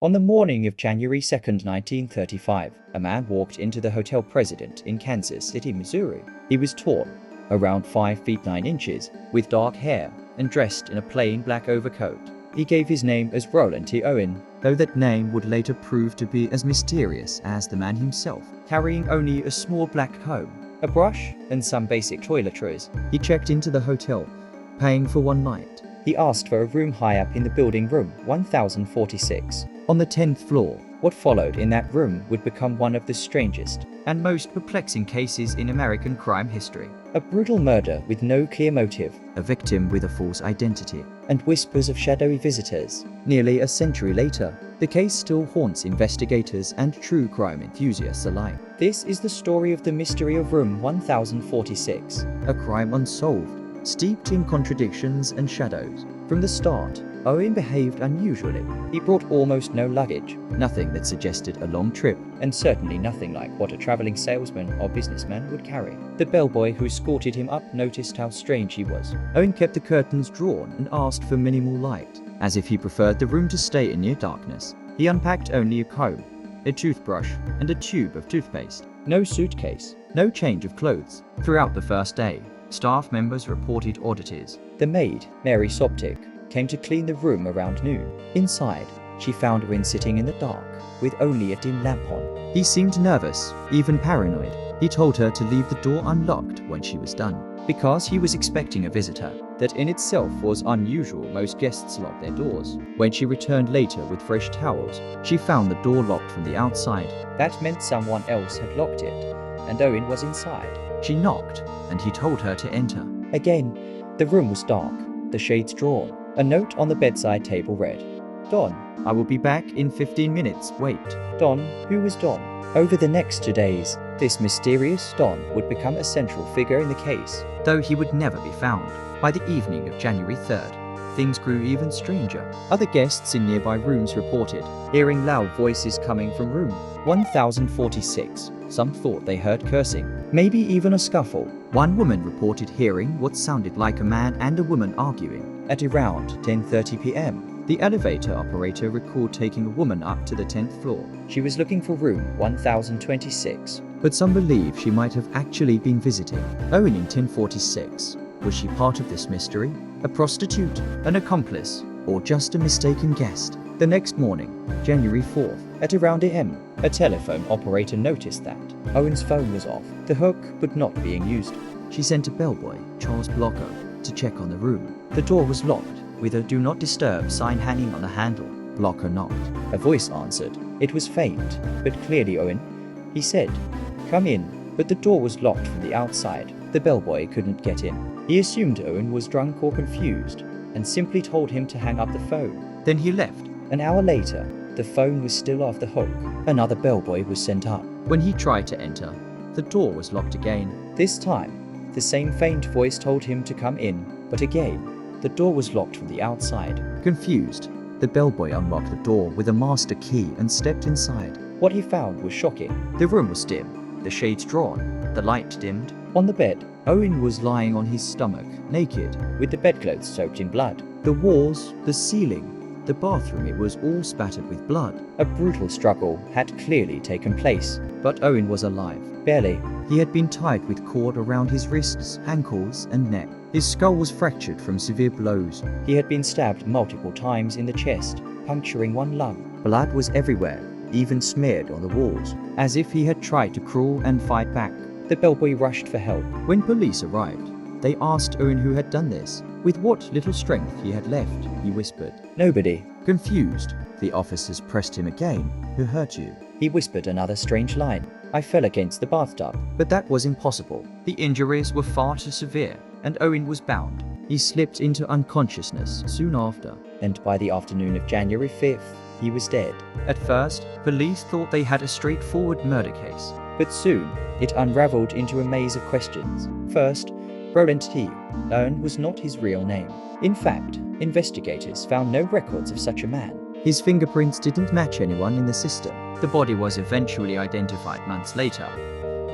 On the morning of January 2nd, 1935, a man walked into the Hotel President in Kansas City, Missouri. He was tall, around 5 feet 9 inches, with dark hair, and dressed in a plain black overcoat. He gave his name as Roland T Owen, though that name would later prove to be as mysterious as the man himself. Carrying only a small black comb, a brush, and some basic toiletries, he checked into the hotel, paying for one night. He asked for a room high up in the building, room 1046, on the 10th floor. What followed in that room would become one of the strangest and most perplexing cases in American crime history. A brutal murder with no clear motive, a victim with a false identity, and whispers of shadowy visitors. Nearly a century later, the case still haunts investigators and true crime enthusiasts alike. This is the story of the mystery of room 1046, a crime unsolved, steeped in contradictions and shadows. From the start, Owen behaved unusually. He brought almost no luggage, nothing that suggested a long trip, and certainly nothing like what a traveling salesman or businessman would carry. The bellboy who escorted him up noticed how strange he was. Owen kept the curtains drawn and asked for minimal light, as if he preferred the room to stay in near darkness. He unpacked only a comb, a toothbrush, and a tube of toothpaste. No suitcase, no change of clothes. Throughout the first day, staff members reported oddities. The maid, Mary Soptic, came to clean the room around noon. Inside, she found Owen sitting in the dark, with only a dim lamp on. He seemed nervous, even paranoid. He told her to leave the door unlocked when she was done, because he was expecting a visitor. That in itself was unusual. Most guests lock their doors. When she returned later with fresh towels, she found the door locked from the outside. That meant someone else had locked it, and Owen was inside. She knocked, and he told her to enter. Again, the room was dark, the shades drawn. A note on the bedside table read, "Don, I will be back in 15 minutes, wait." Don, who was Don? Over the next 2 days, this mysterious Don would become a central figure in the case, though he would never be found. By the evening of January 3rd, things grew even stranger. Other guests in nearby rooms reported hearing loud voices coming from room 1046. Some thought they heard cursing, maybe even a scuffle. One woman reported hearing what sounded like a man and a woman arguing. At around 10:30 p.m., the elevator operator recalled taking a woman up to the 10th floor. She was looking for room 1026, but some believe she might have actually been visiting Owen in 1046. Was she part of this mystery? A prostitute? An accomplice? Or just a mistaken guest? The next morning, January 4th, at around a.m., a telephone operator noticed that Owen's phone was off, the hook but not being used. She sent a bellboy, Charles Blocker, to check on the room. The door was locked, with a "Do Not Disturb" sign hanging on the handle. Blocker knocked. A voice answered. It was faint, but clearly Owen. He said, "Come in," but the door was locked from the outside. The bellboy couldn't get in. He assumed Owen was drunk or confused, and simply told him to hang up the phone. Then he left. An hour later, the phone was still off the hook. Another bellboy was sent up. When he tried to enter, the door was locked again. This time, the same faint voice told him to come in, but again, the door was locked from the outside. Confused, the bellboy unlocked the door with a master key and stepped inside. What he found was shocking. The room was dim, the shades drawn, the light dimmed. On the bed, Owen was lying on his stomach, naked, with the bedclothes soaked in blood. The walls, the ceiling, the bathroom, it was all spattered with blood. A brutal struggle had clearly taken place, but Owen was alive. Barely. He had been tied with cord around his wrists, ankles, and neck. His skull was fractured from severe blows. He had been stabbed multiple times in the chest, puncturing one lung. Blood was everywhere, even smeared on the walls, as if he had tried to crawl and fight back. The bellboy rushed for help. When police arrived, they asked Owen who had done this. With what little strength he had left, he whispered. Nobody. Confused, the officers pressed him again. Who hurt you? He whispered another strange line. I fell against the bathtub, but that was impossible. The injuries were far too severe, and Owen was bound. He slipped into unconsciousness soon after, and by the afternoon of January 5th, he was dead. At first, police thought they had a straightforward murder case, but soon it unraveled into a maze of questions. First, Roland T Owen was not his real name. In fact, investigators found no records of such a man. His fingerprints didn't match anyone in the system. The body was eventually identified months later,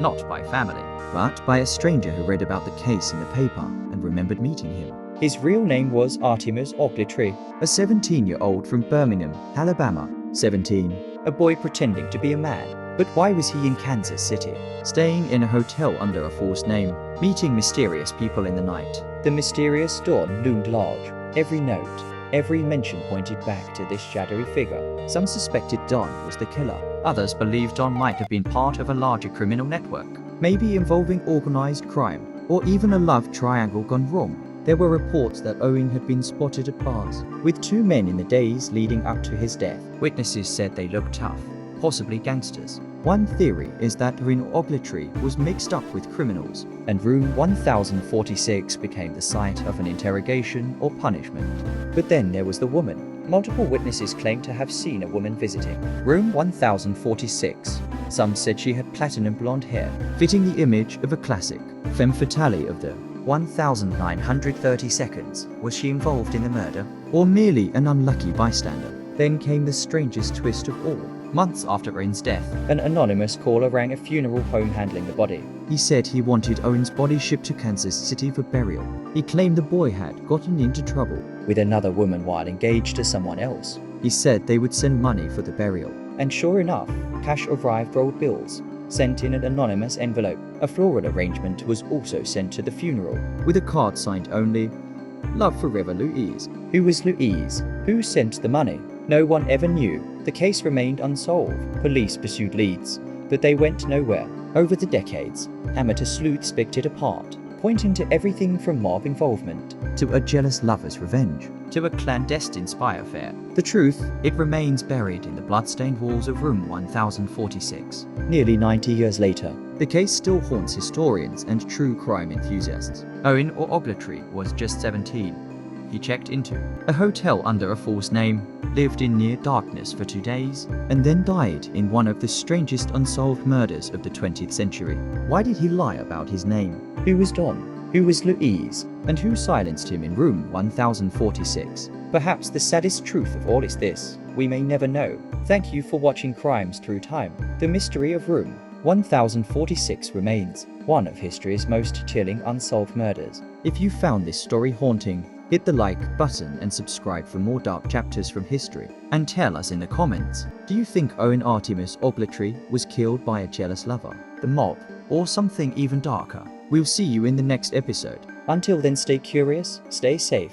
not by family, but by a stranger who read about the case in the paper and remembered meeting him. His real name was Artemus Ogletree, a 17-year-old from Birmingham, Alabama. 17. A boy pretending to be a man. But why was he in Kansas City? Staying in a hotel under a false name, meeting mysterious people in the night. The mysterious dawn loomed large. Every note, every mention pointed back to this shadowy figure. Some suspected Don was the killer. Others believed Don might have been part of a larger criminal network, maybe involving organized crime, or even a love triangle gone wrong. There were reports that Owen had been spotted at bars with two men in the days leading up to his death. Witnesses said they looked tough, possibly gangsters. One theory is that Roland Ogletree was mixed up with criminals, and room 1046 became the site of an interrogation or punishment. But then there was the woman. Multiple witnesses claimed to have seen a woman visiting room 1046. Some said she had platinum blonde hair, fitting the image of a classic femme fatale of the 1930 seconds. Was she involved in the murder, or merely an unlucky bystander? Then came the strangest twist of all. Months after Owen's death, an anonymous caller rang a funeral home handling the body. He said he wanted Owen's body shipped to Kansas City for burial. He claimed the boy had gotten into trouble with another woman while engaged to someone else. He said they would send money for the burial. And sure enough, cash arrived rolled bills, sent in an anonymous envelope. A floral arrangement was also sent to the funeral, with a card signed only, "Love Forever Louise." Who was Louise? Who sent the money? No one ever knew. The case remained unsolved. Police pursued leads, but they went nowhere. Over the decades, amateur sleuths picked it apart, pointing to everything from mob involvement, to a jealous lover's revenge, to a clandestine spy affair. The truth, it remains buried in the blood-stained walls of room 1046. Nearly 90 years later, the case still haunts historians and true crime enthusiasts. Owen or Ogletree was just 17. He checked into a hotel under a false name, lived in near darkness for 2 days, and then died in one of the strangest unsolved murders of the 20th century. Why did he lie about his name? Who was Don? Who was Louise? And who silenced him in room 1046? Perhaps the saddest truth of all is this: we may never know. Thank you for watching Crimes Through Time. The mystery of room 1046 remains one of history's most chilling unsolved murders. If you found this story haunting, hit the like button and subscribe for more dark chapters from history. And tell us in the comments, do you think Owen Artemus Ogletree was killed by a jealous lover, the mob, or something even darker? We'll see you in the next episode. Until then, stay curious, stay safe,